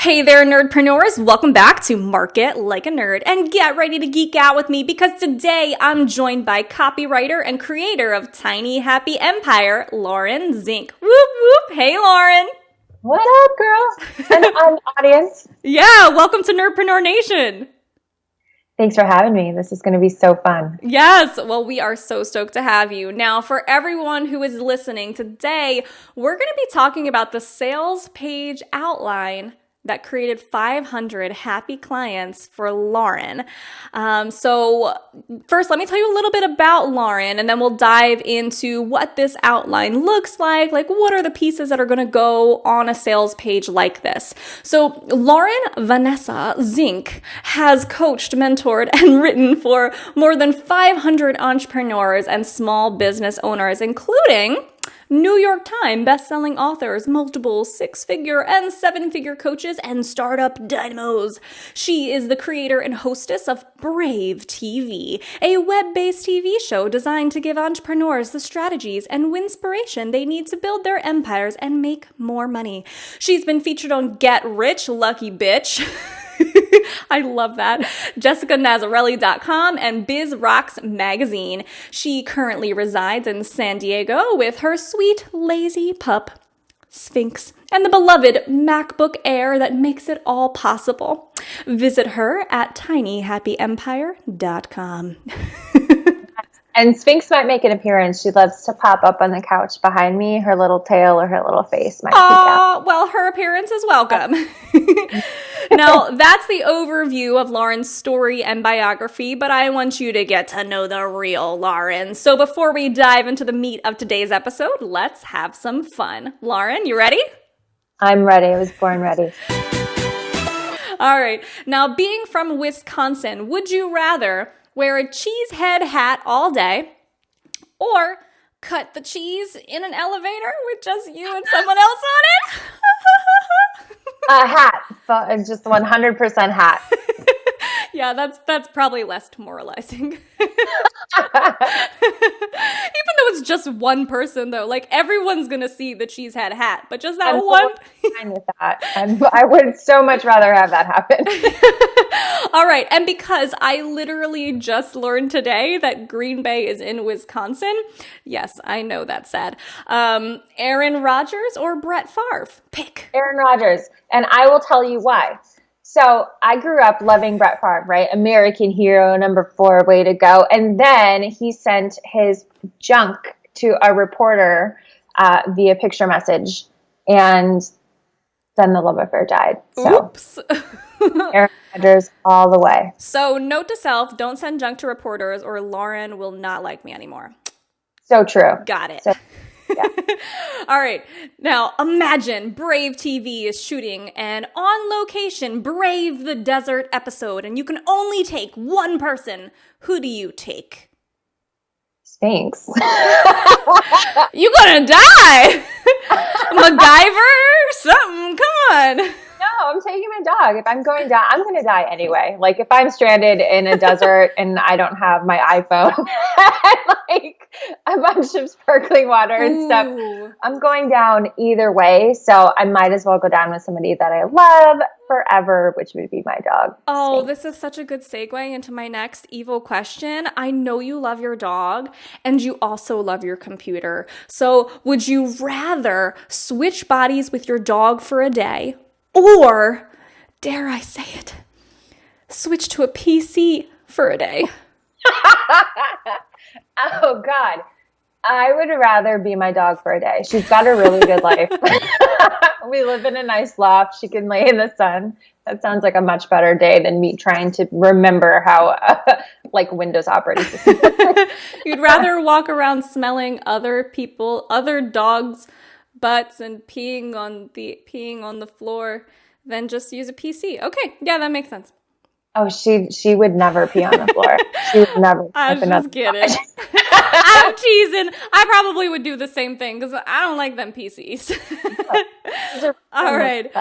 Hey there, nerdpreneurs. Welcome back to Market Like a Nerd, and get ready to geek out with me because today I'm joined by copywriter and creator of Tiny Happy Empire, Lauren Zink. Whoop, whoop. Hey, Lauren. What up, girl? And audience. Yeah, welcome to Nerdpreneur Nation. Thanks for having me. This is going to be so fun. Yes, well, we are so stoked to have you. Now, for everyone who is listening today, we're going to be talking about the sales page outline that created 500 happy clients for Lauren. So first, let me tell you a little bit about Lauren, and then we'll dive into what this outline looks like what are the pieces that are going to go on a sales page like this. So Lauren Vanessa Zink has coached, mentored, and written for more than 500 entrepreneurs and small business owners, including New York Times best-selling authors, multiple six-figure and seven-figure coaches, and startup dynamos. She is the creator and hostess of Brave TV, a web-based TV show designed to give entrepreneurs the strategies and inspiration they need to build their empires and make more money. She's been featured on Get Rich, Lucky Bitch. I love that. JessicaNazarelli.com and Biz Rocks magazine. She currently resides in San Diego with her sweet, lazy pup, Sphinx, and the beloved MacBook Air that makes it all possible. Visit her at tinyhappyempire.com. And Sphinx might make an appearance. She loves to pop up on the couch behind me. Her little tail or her little face might peek out. Well, her appearance is welcome. Now, that's the overview of Lauren's story and biography, but I want you to get to know the real Lauren. So before we dive into the meat of today's episode, let's have some fun. Lauren, you ready? I'm ready. I was born ready. All right. Now, being from Wisconsin, would you rather wear a cheese head hat all day or cut the cheese in an elevator with just you and someone else on it? A hat. Just 100% hat. Yeah, that's probably less demoralizing. Even though it's just one person, though, everyone's gonna see the cheese head hat, but just that I'm one. fine with that. I would so much rather have that happen. All right, and because I literally just learned today that Green Bay is in Wisconsin, yes, I know that's sad. Aaron Rodgers or Brett Favre? Pick. Aaron Rodgers. And I will tell you why. So I grew up loving Brett Favre, right? American hero, number 4, way to go. And then he sent his junk to a reporter via picture message. And then the love affair died. So. Oops. Aaron Rodgers all the way. So note to self, don't send junk to reporters or Lauren will not like me anymore. So true. Got it. So, yeah. All right. Now imagine Brave TV is shooting an on location Brave the Desert episode and you can only take one person. Who do you take? Sphinx. You gonna die. MacGyver? Something. Come on. No, I'm taking my dog. If I'm going down, I'm going to die anyway. If I'm stranded in a desert and I don't have my iPhone and a bunch of sparkling water and stuff, I'm going down either way. So I might as well go down with somebody that I love forever, which would be my dog. Oh, this is such a good segue into my next evil question. I know you love your dog and you also love your computer. So would you rather switch bodies with your dog for a day or, dare I say it, switch to a PC for a day? Oh, God. I would rather be my dog for a day. She's got a really good life. We live in a nice loft. She can lay in the sun. That sounds like a much better day than me trying to remember how, Windows operating system. You'd rather walk around smelling other dogs' butts and peeing on the floor than just use a PC. Okay, yeah, that makes sense. Oh, she would never pee on the floor. She would never. I'm just kidding. I'm teasing. I probably would do the same thing because I don't like them PCs. All right.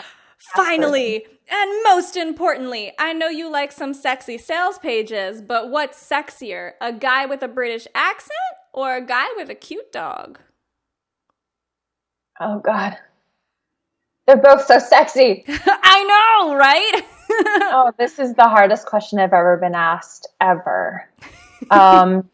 Finally, and most importantly, I know you like some sexy sales pages, but what's sexier, a guy with a British accent or a guy with a cute dog? Oh, God. They're both so sexy. I know, right? Oh, this is the hardest question I've ever been asked ever. Um,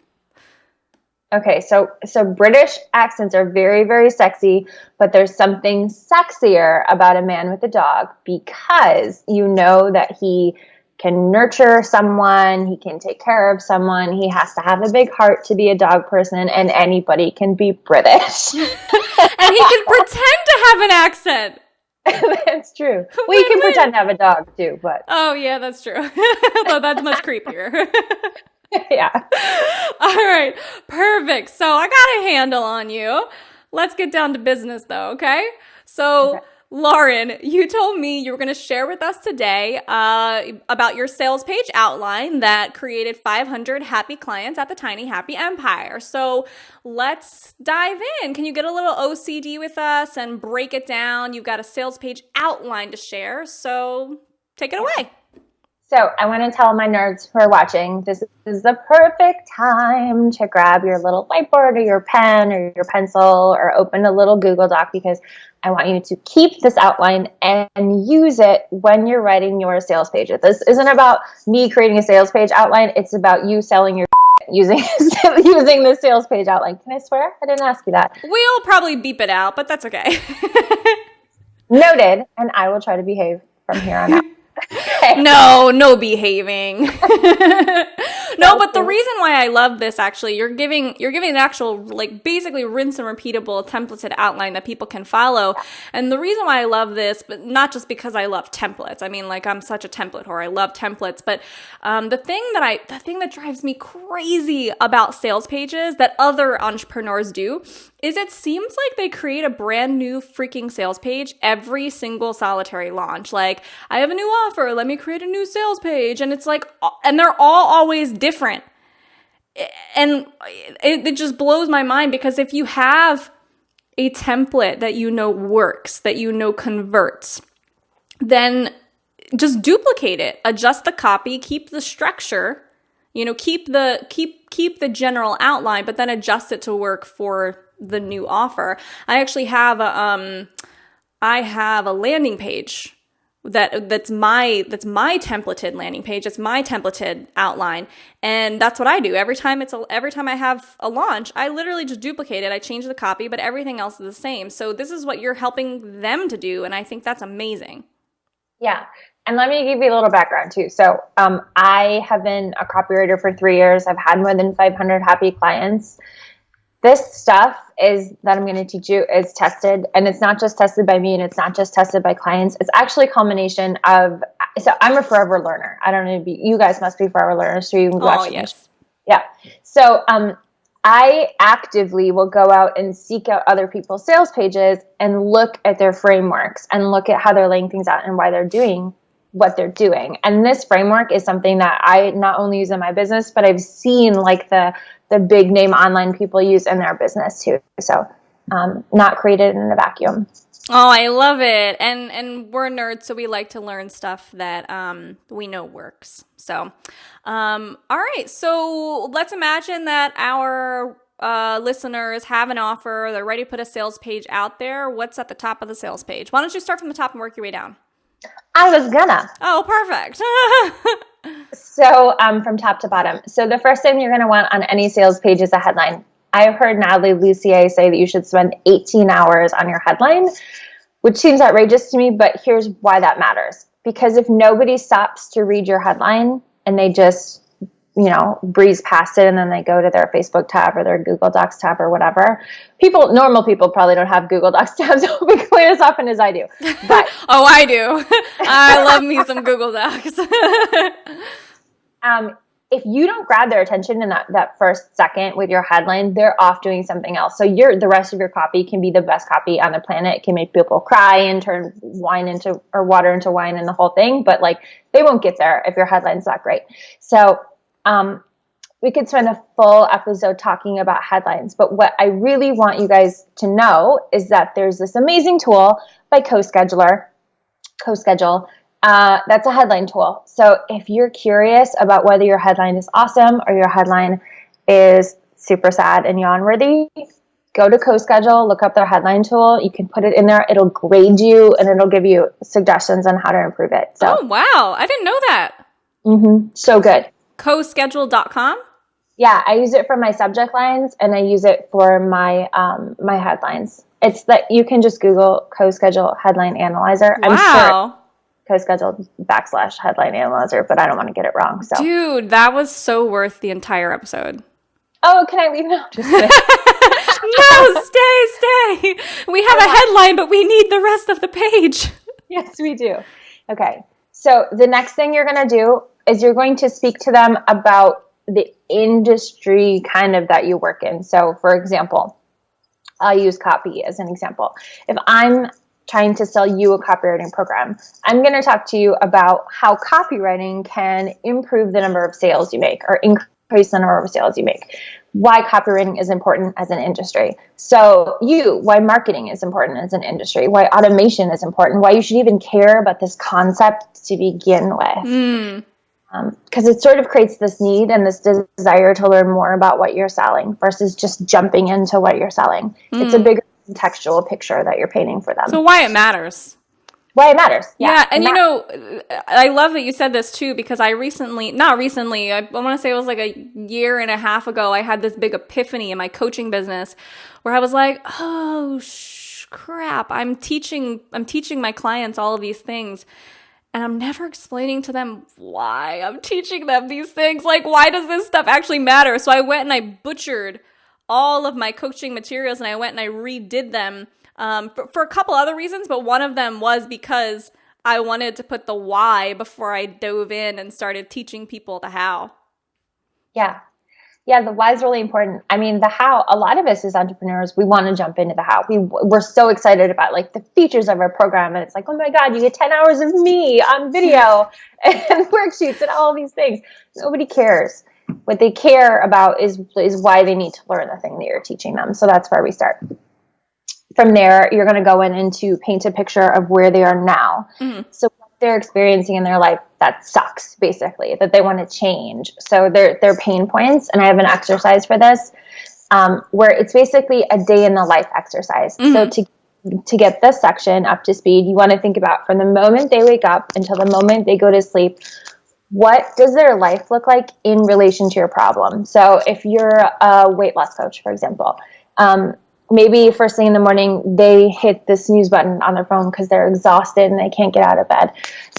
okay, so British accents are very, very sexy, but there's something sexier about a man with a dog because you know that he can nurture someone, he can take care of someone, he has to have a big heart to be a dog person, and anybody can be British. And he can pretend to have an accent. That's true. Well, you can pretend to have a dog too, but. Oh, yeah, that's true. Though that's much creepier. Yeah. All right. Perfect. So I got a handle on you. Let's get down to business though, okay? So, okay. Lauren, you told me you were going to share with us today about your sales page outline that created 500 happy clients at the Tiny Happy Empire. So let's dive in. Can you get a little OCD with us and break it down? You've got a sales page outline to share, so take it away. So I want to tell my nerds who are watching, this is the perfect time to grab your little whiteboard or your pen or your pencil or open a little Google Doc because I want you to keep this outline and use it when you're writing your sales pages. This isn't about me creating a sales page outline. It's about you selling your using the sales page outline. Can I swear? I didn't ask you that. We'll probably beep it out, but that's okay. Noted. And I will try to behave from here on out. No behaving. No, but the reason why I love this, actually, you're giving an actual, like, basically rinse and repeatable templated outline that people can follow. And the reason why I love this, but not just because I love templates. I mean, like, I'm such a template whore. I love templates. But the thing that drives me crazy about sales pages that other entrepreneurs do is it seems like they create a brand new freaking sales page every single solitary launch. Like, I have a new offer, let me create a new sales page. And it's like, and they're all always different. And it just blows my mind because if you have a template that you know works, that you know converts, then just duplicate it, adjust the copy, keep the structure, keep the general outline, but then adjust it to work for the new offer. I actually have a landing page that's my templated landing page. It's my templated outline, and that's what I do every time I have a launch. I literally just duplicate it. I change the copy, but everything else is the same. So this is what you're helping them to do, and I think that's amazing. Yeah. And let me give you a little background too. So I have been a copywriter for 3 years. I've had more than 500 happy clients. This stuff that I'm going to teach you is tested, and it's not just tested by me and it's not just tested by clients. It's actually a culmination of, so I'm a forever learner. I don't know, you guys must be forever learners, so you can watch. Oh, yes. Yeah. So I actively will go out and seek out other people's sales pages and look at their frameworks and look at how they're laying things out and why they're doing what they're doing. And this framework is something that I not only use in my business, but I've seen like the big name online people use in their business too. So not created in a vacuum. Oh, I love it. And we're nerds, so we like to learn stuff that we know works. So, all right. So let's imagine that our listeners have an offer. They're ready to put a sales page out there. What's at the top of the sales page? Why don't you start from the top and work your way down? I was gonna. Oh, perfect. So from top to bottom. So the first thing you're going to want on any sales page is a headline. I've heard Natalie Lucier say that you should spend 18 hours on your headline, which seems outrageous to me, but here's why that matters. Because if nobody stops to read your headline and they just, breeze past it and then they go to their Facebook tab or their Google Docs tab or whatever, normal people probably don't have Google Docs tabs open quite as often as I do. But oh, I do. I love me some Google Docs. If you don't grab their attention in that first second with your headline, they're off doing something else. So the rest of your copy can be the best copy on the planet. It can make people cry and turn water into wine and the whole thing. But like they won't get there if your headline's not great. So we could spend a full episode talking about headlines. But what I really want you guys to know is that there's this amazing tool by CoSchedule. That's a headline tool. So if you're curious about whether your headline is awesome or your headline is super sad and yawn worthy, go to CoSchedule, look up their headline tool. You can put it in there. It'll grade you and it'll give you suggestions on how to improve it. So, oh, wow. I didn't know that. So good. CoSchedule.com? Yeah, I use it for my subject lines and I use it for my my headlines. It's that you can just Google CoSchedule headline analyzer. Wow. I'm sure CoSchedule / headline analyzer, but I don't want to get it wrong. So, dude, that was so worth the entire episode. Oh, can I leave now? Just kidding. No, stay. We have a headline, but we need the rest of the page. Yes, we do. Okay. So the next thing you're going to do is you're going to speak to them about the industry kind of that you work in. So for example, I'll use copy as an example. If I'm trying to sell you a copywriting program, I'm going to talk to you about how copywriting can improve the number of sales you make or increase the number of sales you make. Why copywriting is important as an industry. So why marketing is important as an industry, why automation is important, why you should even care about this concept to begin with. Because it sort of creates this need and this desire to learn more about what you're selling versus just jumping into what you're selling. It's a bigger contextual picture that you're painting for them. So why it matters. Why it matters. Yeah. And you know, I love that you said this too, because I want to say it was like a year and a half ago, I had this big epiphany in my coaching business where I was like, oh, crap. I'm teaching my clients all of these things. And I'm never explaining to them why I'm teaching them these things. Like, why does this stuff actually matter? So I went and I butchered all of my coaching materials and I went and I redid them for a couple other reasons. But one of them was because I wanted to put the why before I dove in and started teaching people the how. Yeah. Yeah, the why is really important. I mean, the how, a lot of us as entrepreneurs, we want to jump into the how. We're so excited about like the features of our program. And it's like, oh my God, you get 10 hours of me on video and worksheets and all of these things. Nobody cares. What they care about is why they need to learn the thing that you're teaching them. So that's where we start. From there, you're going to go in to paint a picture of where they are now. So what they're experiencing in their life that sucks, basically, that they want to change. So their pain points, and I have an exercise for this, where it's basically a day in the life exercise. So to get this section up to speed, you want to think about from the moment they wake up until the moment they go to sleep, what does their life look like in relation to your problem? So if you're a weight loss coach, for example, maybe first thing in the morning, they hit the snooze button on their phone because they're exhausted and they can't get out of bed.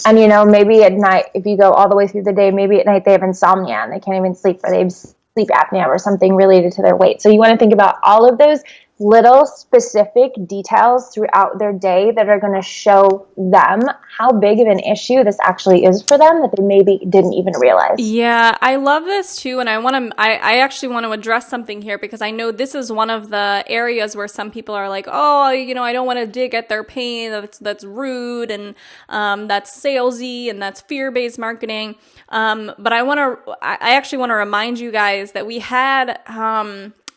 And, maybe at night, if you go all the way through the day, maybe at night they have insomnia and they can't even sleep, or they have sleep apnea or something related to their weight. So you want to think about all of those little specific details throughout their day that are going to show them how big of an issue this actually is for them that they maybe didn't even realize. Yeah, I love this too. And I actually want to address something here because I know this is one of the areas where some people are like, oh, I don't want to dig at their pain. That's rude and that's salesy and that's fear-based marketing. But I actually want to remind you guys that we had,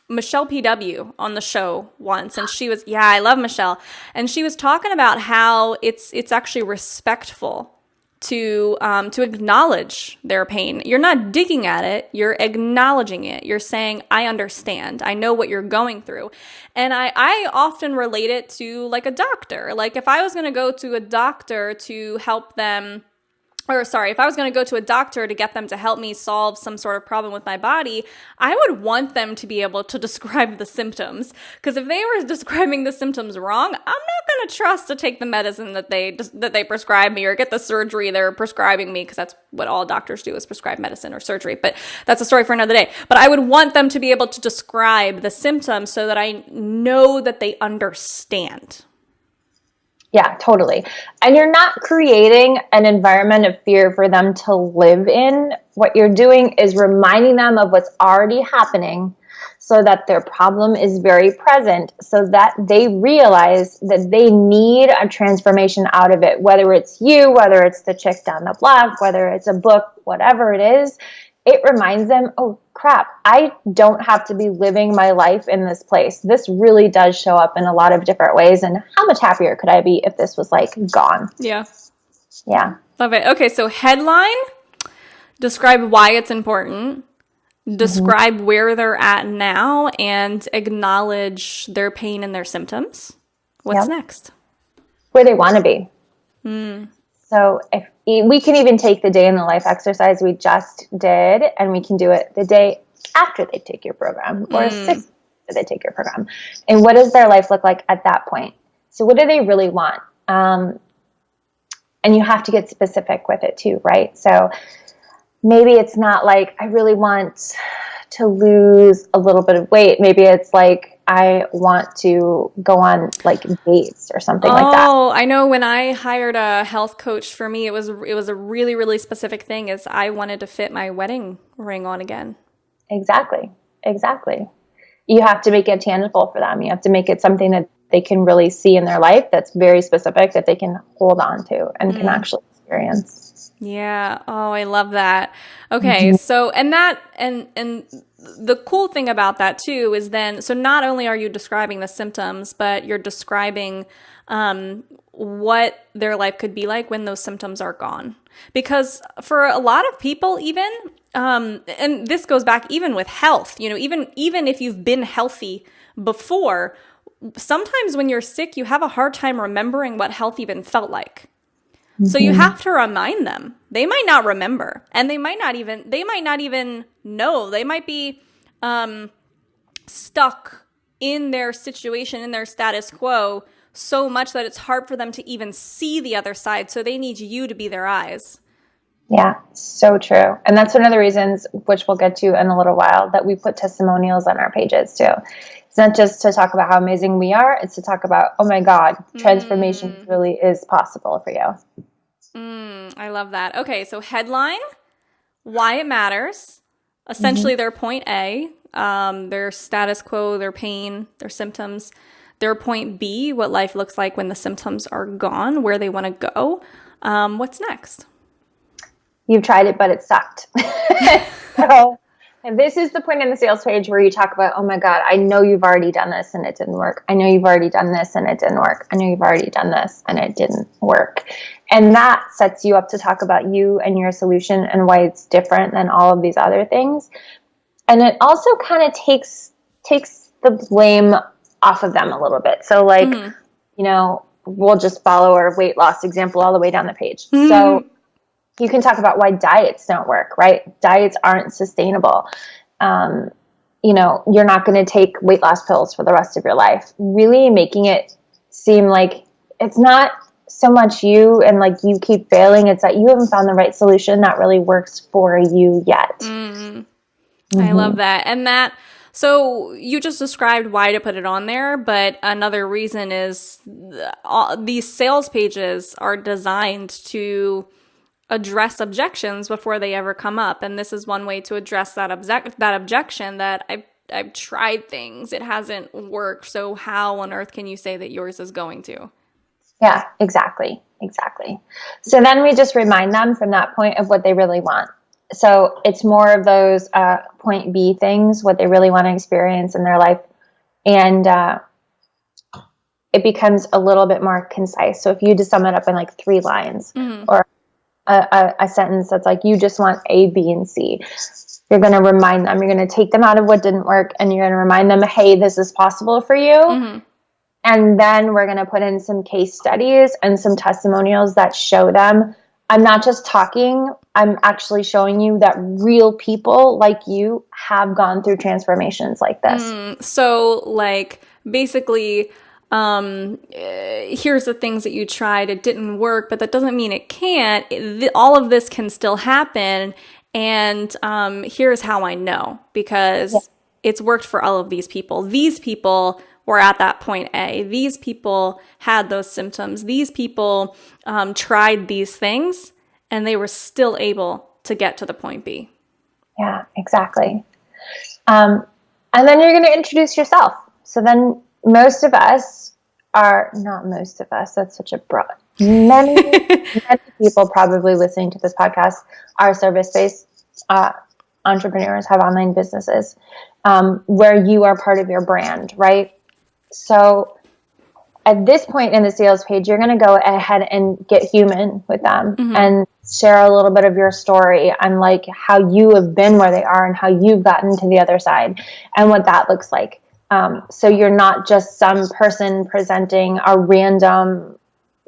Michelle PW on the show once, and she was, I love Michelle, and she was talking about how it's actually respectful to acknowledge their pain. You're not digging at it, you're acknowledging it. You're saying, I understand, I know what you're going through. And I often relate it to like a doctor. Like if I was going to go to a doctor to help them, if I was going to go to a doctor to get them to help me solve some sort of problem with my body, I would want them to be able to describe the symptoms. Because if they were describing the symptoms wrong, I'm not going to trust to take the medicine that they prescribe me or get the surgery they're prescribing me, because that's what all doctors do is prescribe medicine or surgery. But that's a story for another day. But I would want them to be able to describe the symptoms so that I know that they understand. Yeah, totally. And you're not creating an environment of fear for them to live in. What you're doing is reminding them of what's already happening so that their problem is very present, so that they realize that they need a transformation out of it, whether it's you, whether it's the chick down the block, whether it's a book, whatever it is. It reminds them, oh crap, I don't have to be living my life in this place. This really does show up in a lot of different ways. And how much happier could I be if this was like gone? Yeah. Yeah. Love it. Okay. So headline, describe why it's important. describe where they're at now, and acknowledge their pain and their symptoms. What's next? Where they want to be. So if we can even take the day in the life exercise we just did, and we can do it the day after they take your program, or 6 after they take your program. And what does their life look like at that point? So what do they really want? And you have to get specific with it too, right? So maybe it's not like, I really want to lose a little bit of weight. Maybe it's like, I want to go on like dates or something like that. Oh, I know when I hired a health coach for me, it was a really, really specific thing, is I wanted to fit my wedding ring on again. Exactly. You have to make it tangible for them. You have to make it something that they can really see in their life that's very specific, that they can hold on to and can actually experience. Yeah. Oh, I love that. Okay. So, and the cool thing about that too is then, so not only are you describing the symptoms, but you're describing what their life could be like when those symptoms are gone. Because for a lot of people, even, and this goes back even with health, even if you've been healthy before, sometimes when you're sick, you have a hard time remembering what health even felt like. So you have to remind them. They might not remember, and they might not even know. They might be stuck in their situation, in their status quo, so much that it's hard for them to even see the other side. So they need you to be their eyes. Yeah, so true. And that's one of the reasons, which we'll get to in a little while, that we put testimonials on our pages too. It's not just to talk about how amazing we are. It's to talk about, oh my God, transformation really is possible for you. I love that. Okay, so headline, why it matters. Essentially, their point A, their status quo, their pain, their symptoms. Their point B, what life looks like when the symptoms are gone, where they want to go. What's next? You've tried it, but it sucked. So, and this is the point in the sales page where you talk about, oh my God, I know you've already done this and it didn't work. I know you've already done this and it didn't work. I know you've already done this and it didn't work. And that sets you up to talk about you and your solution and why it's different than all of these other things. And it also kind of takes the blame off of them a little bit. So like, we'll just follow our weight loss example all the way down the page. So you can talk about why diets don't work, right? Diets aren't sustainable. You're not going to take weight loss pills for the rest of your life. Really making it seem like it's not so much you and like you keep failing. It's that you haven't found the right solution that really works for you yet. I love that. And so you just described why to put it on there, but another reason is these sales pages are designed to address objections before they ever come up. And this is one way to address that objection, that I've tried things, it hasn't worked. So how on earth can you say that yours is going to? Yeah, exactly. So then we just remind them from that point of what they really want. So it's more of those point B things, what they really want to experience in their life. And it becomes a little bit more concise. So if you just sum it up in like 3 lines or a sentence that's like, you just want A, B, and C, you're going to remind them, you're going to take them out of what didn't work, and you're going to remind them, hey, this is possible for you. And then we're going to put in some case studies and some testimonials that show them, I'm not just talking, I'm actually showing you that real people like you have gone through transformations like this. So like basically, here's the things that you tried, it didn't work, but that doesn't mean it can't. All of this can still happen. And here's how I know, because it's worked for all of these people. These people were at that point A. These people had those symptoms. These people tried these things, and they were still able to get to the point B. Yeah, exactly. And then you're going to introduce yourself. So then most of us are, not most of us, that's such a broad, many people probably listening to this podcast are service-based entrepreneurs, have online businesses where you are part of your brand, right? So at this point in the sales page, you're going to go ahead and get human with them and share a little bit of your story and like how you have been where they are and how you've gotten to the other side and what that looks like. So you're not just some person presenting a random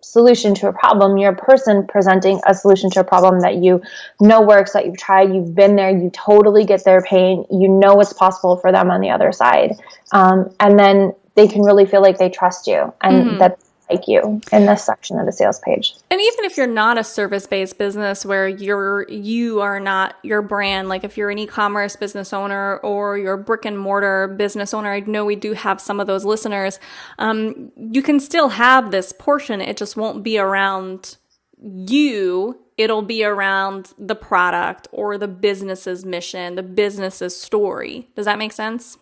solution to a problem. You're a person presenting a solution to a problem that you know works, that you've tried, you've been there, you totally get their pain, you know what's possible for them on the other side. And then they can really feel like they trust you and that they like you in this section of the sales page. And even if you're not a service-based business where you are not your brand, like if you're an e-commerce business owner or you're a brick and mortar business owner, I know we do have some of those listeners, you can still have this portion. It just won't be around you. It'll be around the product or the business's mission, the business's story. Does that make sense?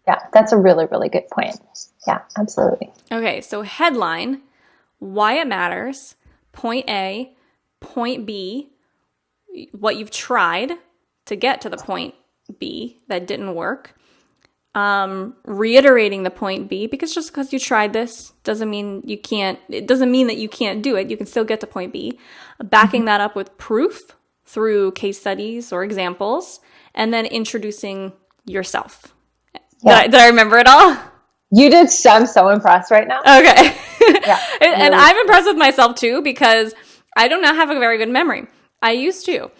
Yeah, that's a really, really good point. Yeah, absolutely. Okay, so headline, why it matters, point A, point B, what you've tried to get to the point B that didn't work, reiterating the point B, because just because you tried this doesn't mean you can't, it doesn't mean that you can't do it. You can still get to point B, backing that up with proof through case studies or examples, and then introducing yourself. Yeah. Did I remember it all? You did. I'm so impressed right now. Okay. Yeah, and I'm impressed with myself too, because I do not have a very good memory. I used to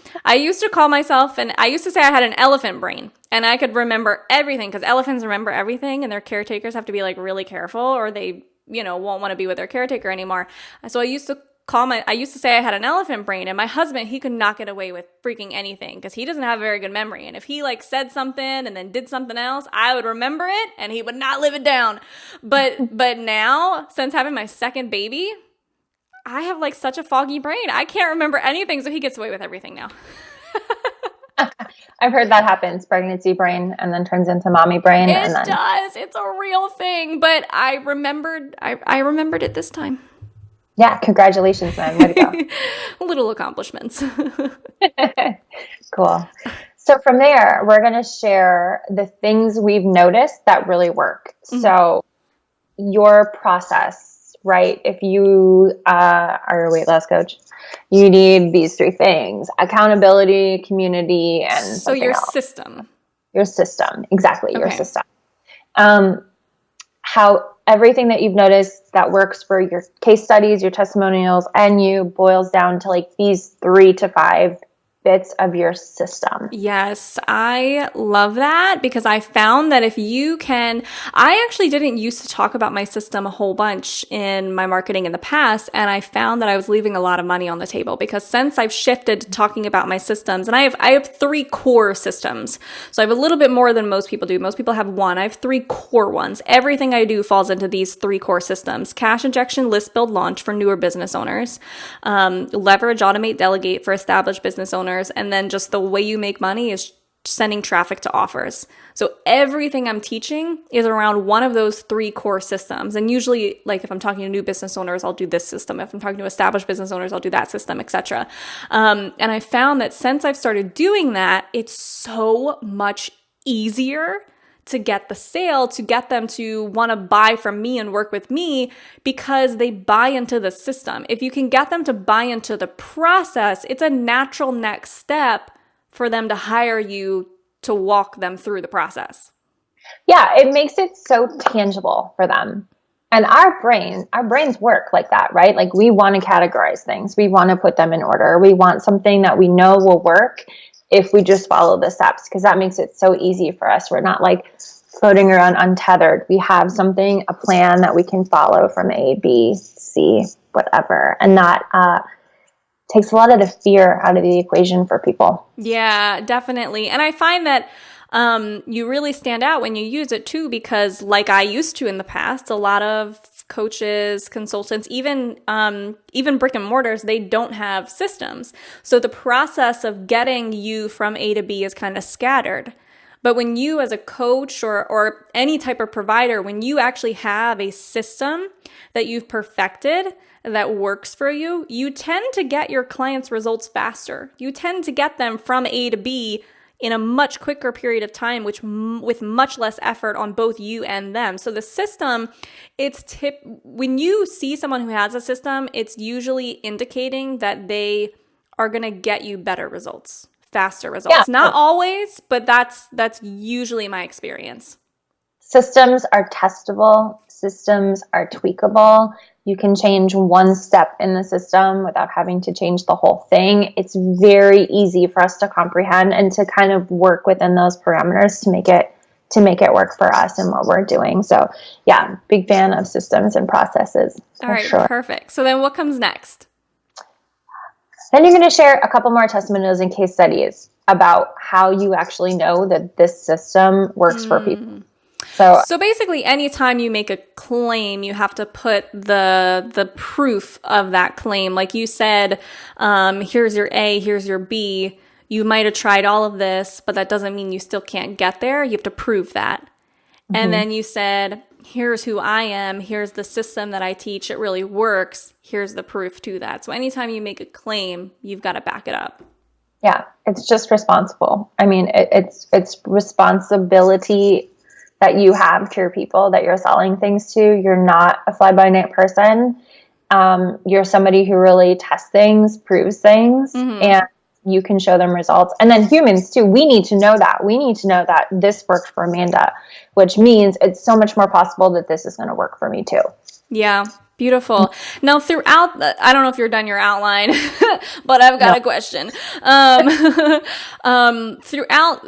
call myself, and I used to say I had an elephant brain and I could remember everything, because elephants remember everything and their caretakers have to be like really careful or they, won't want to be with their caretaker anymore. So I used to say I had an elephant brain, and my husband, he could not get away with freaking anything because he doesn't have a very good memory. And if he like said something and then did something else, I would remember it and he would not live it down. But now, since having my second baby, I have like such a foggy brain. I can't remember anything, so he gets away with everything now. I've heard that happens, pregnancy brain, and then turns into mommy brain. It does. It's a real thing. But I remembered it this time. Yeah, congratulations, man. Way to go. Little accomplishments. Cool. So from there, we're going to share the things we've noticed that really work. So your process, right? If you are a weight loss coach, you need these three things: accountability, community, and so your else. System. Your system. Exactly. Okay. Your system. How everything that you've noticed that works for your case studies, your testimonials, and you boils down to like these 3 to 5 bits of your system. Yes, I love that, because I found that if you can, I actually didn't used to talk about my system a whole bunch in my marketing in the past, and I found that I was leaving a lot of money on the table, because since I've shifted to talking about my systems, and I have 3 core systems. So I have a little bit more than most people do. Most people have 1. I have 3 core ones. Everything I do falls into these 3 core systems: cash injection, list, build, launch for newer business owners, leverage, automate, delegate for established business owners, and then just the way you make money is sending traffic to offers. So everything I'm teaching is around one of those 3 core systems. And usually, like if I'm talking to new business owners, I'll do this system. If I'm talking to established business owners, I'll do that system, etc. And I found that since I've started doing that, it's so much easier to get the sale, to get them to want to buy from me and work with me, because they buy into the system. If you can get them to buy into the process, it's a natural next step for them to hire you to walk them through the process. Yeah, it makes it so tangible for them. And our brains work like that, right? Like we want to categorize things. We want to put them in order. We want something that we know will work if we just follow the steps, because that makes it so easy for us. We're not like floating around untethered. We have something, a plan that we can follow from A, B, C, whatever. And that takes a lot of the fear out of the equation for people. Yeah, definitely. And I find that you really stand out when you use it too, because like I used to in the past, a lot of coaches, consultants, even brick and mortars, they don't have systems. So the process of getting you from A to B is kind of scattered. But when you as a coach or any type of provider, when you actually have a system that you've perfected that works for you, you tend to get your clients results faster. You tend to get them from A to B in a much quicker period of time, which with much less effort on both you and them. So the system, when you see someone who has a system, it's usually indicating that they are going to get you better results, faster results. Yeah. Not always, but that's usually my experience. Systems are testable. Systems are tweakable. You can change one step in the system without having to change the whole thing. It's very easy for us to comprehend and to kind of work within those parameters to make it work for us and what we're doing. So yeah, big fan of systems and processes. All right, sure. Perfect. So then what comes next? Then you're going to share a couple more testimonials and case studies about how you actually know that this system works for people. So basically, anytime you make a claim, you have to put the proof of that claim. Like you said, here's your A, here's your B. You might have tried all of this, but that doesn't mean you still can't get there. You have to prove that. Mm-hmm. And then you said, here's who I am. Here's the system that I teach. It really works. Here's the proof to that. So anytime you make a claim, you've got to back it up. Yeah, it's just responsible. I mean, it's responsibility that you have to your people that you're selling things to. You're not a fly-by-night person. You're somebody who really tests things, proves things, mm-hmm. and you can show them results. And then humans too, we need to know that. We need to know that this worked for Amanda, which means it's so much more possible that this is going to work for me too. Yeah. Beautiful. Now, throughout I don't know if you're done your outline, but I've got a question. Throughout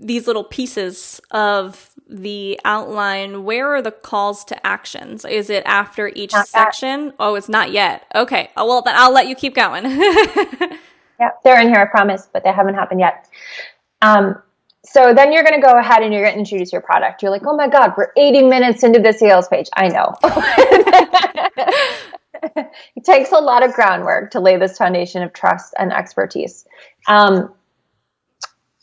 these little pieces of the outline, where are the calls to actions? Is it after each section? Oh, it's not yet. Okay. Oh, well, then I'll let you keep going. Yeah, they're in here, I promise, but they haven't happened yet. So then you're going to go ahead and you're going to introduce your product. You're like, oh my God, we're 80 minutes into the sales page. I know. It takes a lot of groundwork to lay this foundation of trust and expertise.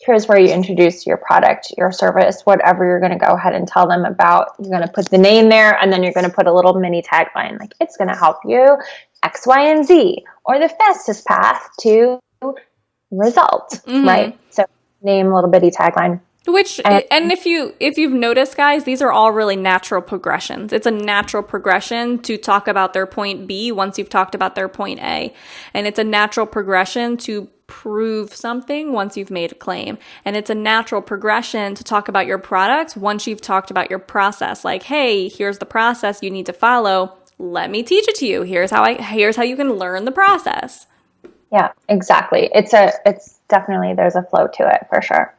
Here's where you introduce your product, your service, whatever you're going to go ahead and tell them about. You're going to put the name there, and then you're going to put a little mini tagline, like it's going to help you X, Y, and Z, or the fastest path to result, mm-hmm. right? So name, a little bitty tagline. And if you've noticed, guys, these are all really natural progressions. It's a natural progression to talk about their point B once you've talked about their point A. And it's a natural progression to prove something once you've made a claim. And it's a natural progression to talk about your product once you've talked about your process. Like, hey, here's the process you need to follow. Let me teach it to you. Here's how you can learn the process. Yeah, exactly. It's definitely, there's a flow to it for sure.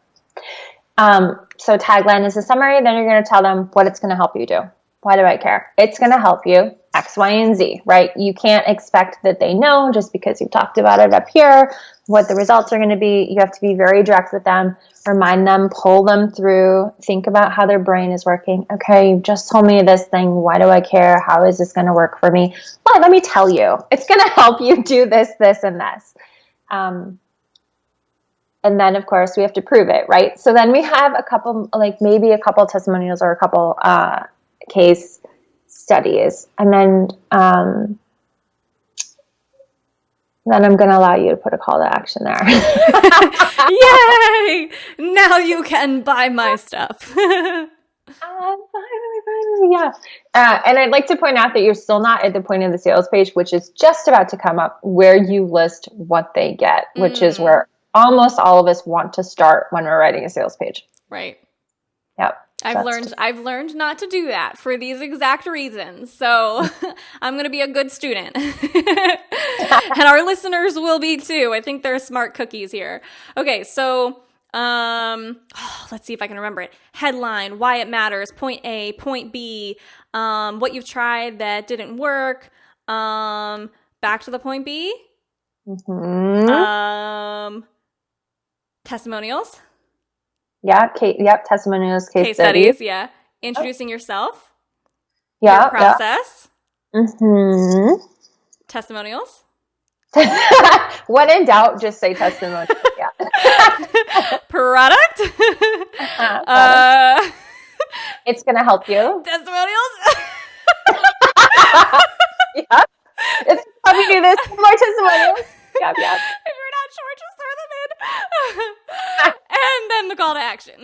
So tagline is a summary. Then you're going to tell them what it's going to help you do. Why do I care? It's going to help you X, Y, and Z, right? You can't expect that they know just because you've talked about it up here, what the results are going to be. You have to be very direct with them, remind them, pull them through, think about how their brain is working. Okay, you just told me this thing. Why do I care? How is this going to work for me? Well, let me tell you, it's going to help you do this, this, and this. And then, of course, we have to prove it, right? So then we have maybe a couple testimonials or a couple case studies. And then I'm going to allow you to put a call to action there. Yay! Now you can buy my stuff. Finally. Yeah. And I'd like to point out that you're still not at the point of the sales page, which is just about to come up, where you list what they get, which is where almost all of us want to start when we're writing a sales page. Right. Yep. I've learned not to do that for these exact reasons. So I'm going to be a good student. And our listeners will be too. I think they're smart cookies here. Okay, so let's see if I can remember it. Headline, why it matters, point A, point B, what you've tried that didn't work, back to the point B. Mm-hmm. Testimonials. Yeah. Testimonials, case studies. Yeah. Introducing yourself. Yeah. Your process. Yeah. Mm-hmm. Testimonials. When in doubt, just say testimonials. Yeah. Product. It's going to help you. Testimonials. Yeah. It's probably do this. More testimonials. Yeah. If you're not sure, just throw them And then the call to action.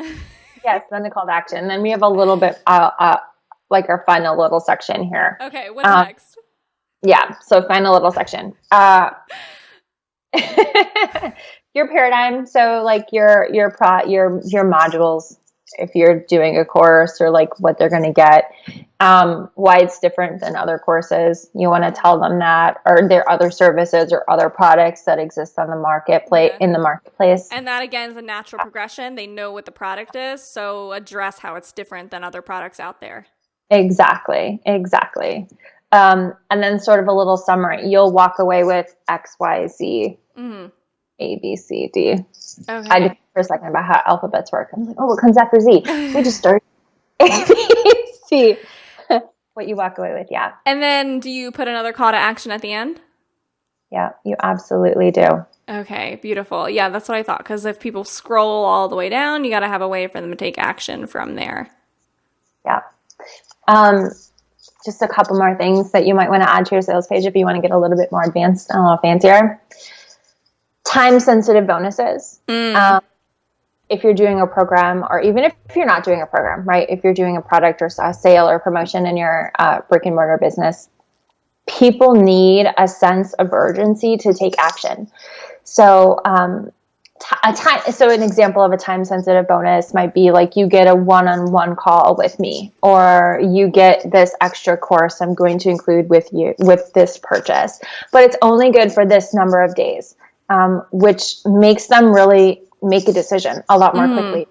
Yes, then the call to action. Then we have a little bit, like our final little section here. Okay, what's next? Yeah, so final little section. Your paradigm, so like your modules, if you're doing a course, or like what they're going to get, why it's different than other courses. You want to tell them that, or there are other services or other products that exist on the marketplace, in the marketplace. And that again is a natural progression. They know what the product is, so address how it's different than other products out there. Exactly. And then sort of a little summary. You'll walk away with X, Y, Z, A, B, C, D. Okay. I did for a second about how alphabets work. I'm like, oh, what comes after Z? We just start A, B, C. What you walk away with, yeah. And then do you put another call to action at the end? Yeah, you absolutely do. Okay, beautiful. Yeah, that's what I thought. Because if people scroll all the way down, you got to have a way for them to take action from there. Yeah. Just a couple more things that you might want to add to your sales page if you want to get a little bit more advanced and a little fancier. Time-sensitive bonuses. If you're doing a program, or even if you're not doing a program, right? If you're doing a product or a sale or promotion in your brick and mortar business, people need a sense of urgency to take action. So, so an example of a time-sensitive bonus might be like you get a one-on-one call with me, or you get this extra course I'm going to include with you with this purchase, but it's only good for this number of days, which makes them really make a decision a lot more quickly.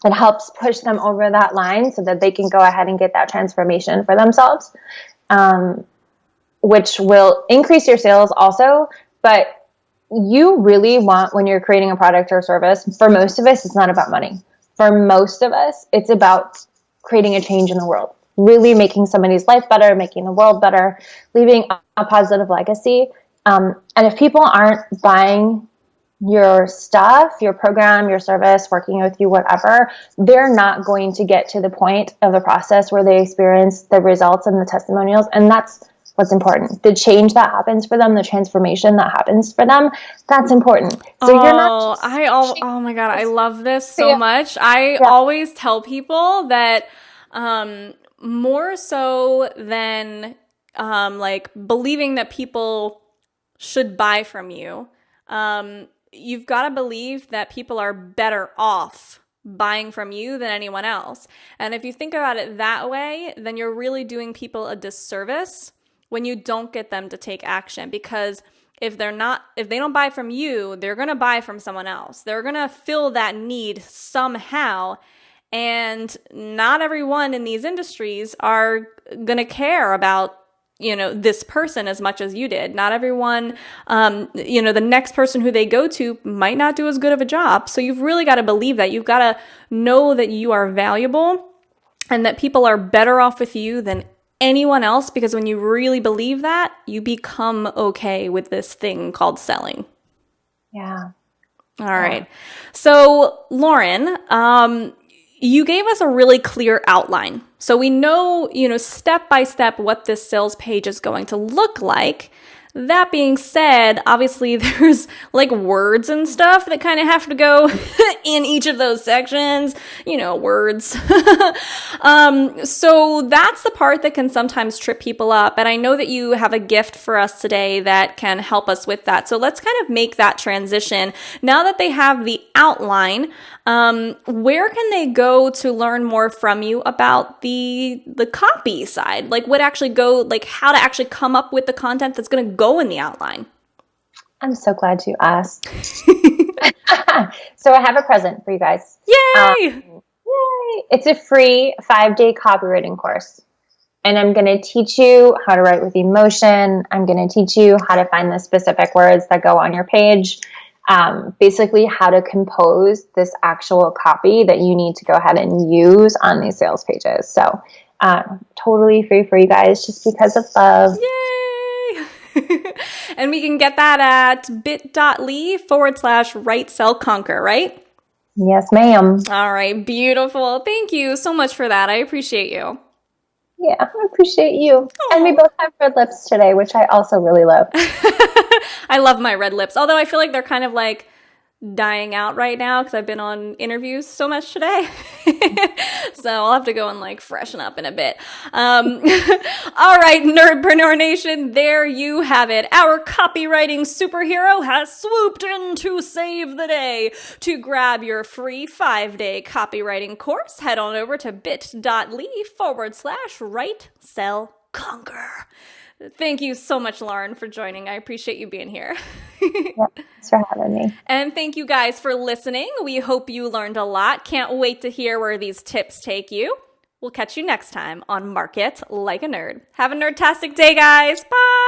It helps push them over that line so that they can go ahead and get that transformation for themselves, which will increase your sales also. But you really want, when you're creating a product or service, for most of us, it's not about money. For most of us, it's about creating a change in the world, really making somebody's life better, making the world better, leaving a positive legacy. And if people aren't buying your stuff, your program, your service, working with you, whatever, they're not going to get to the point of the process where they experience the results and the testimonials. And that's what's important. The change that happens for them, the transformation that happens for them, that's important. So you're not oh my God, I love this so much. I always tell people that more so than like believing that people should buy from you, you've got to believe that people are better off buying from you than anyone else. And if you think about it that way, then you're really doing people a disservice when you don't get them to take action. Because if they don't buy from you, they're going to buy from someone else. They're going to fill that need somehow. And not everyone in these industries are going to care about this person as much as you did. Not everyone, the next person who they go to might not do as good of a job. So you've really got to believe that. You've got to know that you are valuable and that people are better off with you than anyone else, because when you really believe that, you become okay with this thing called selling. Yeah. All right. So Lauren, you gave us a really clear outline. So we know, step by step what this sales page is going to look like. That being said, obviously there's like words and stuff that kind of have to go in each of those sections, words. So that's the part that can sometimes trip people up. And I know that you have a gift for us today that can help us with that. So let's kind of make that transition. Now that they have the outline, where can they go to learn more from you about the copy side? Like what actually like how to actually come up with the content that's going to go in the outline? I'm so glad you asked. So I have a present for you guys. Yay! Yay! It's a free 5-day copywriting course. And I'm going to teach you how to write with emotion. I'm going to teach you how to find the specific words that go on your page. Basically how to compose this actual copy that you need to go ahead and use on these sales pages. So totally free for you guys just because of love. Yay! And we can get that at bit.ly/write-sell-conquer, right? Yes, ma'am. All right. Beautiful. Thank you so much for that. I appreciate you. Yeah, I appreciate you. Aww. And we both have red lips today, which I also really love. I love my red lips. Although I feel like they're kind of like dying out right now because I've been on interviews so much today. So I'll have to go and like freshen up in a bit. All right, Nerdpreneur Nation, there you have it. Our copywriting superhero has swooped in to save the day. To grab your free 5-day copywriting course, head on over to bit.ly/write, sell, conquer. Thank you so much, Lauren, for joining. I appreciate you being here. Thanks for having me. And thank you guys for listening. We hope you learned a lot. Can't wait to hear where these tips take you. We'll catch you next time on Market Like a Nerd. Have a nerdtastic day, guys. Bye!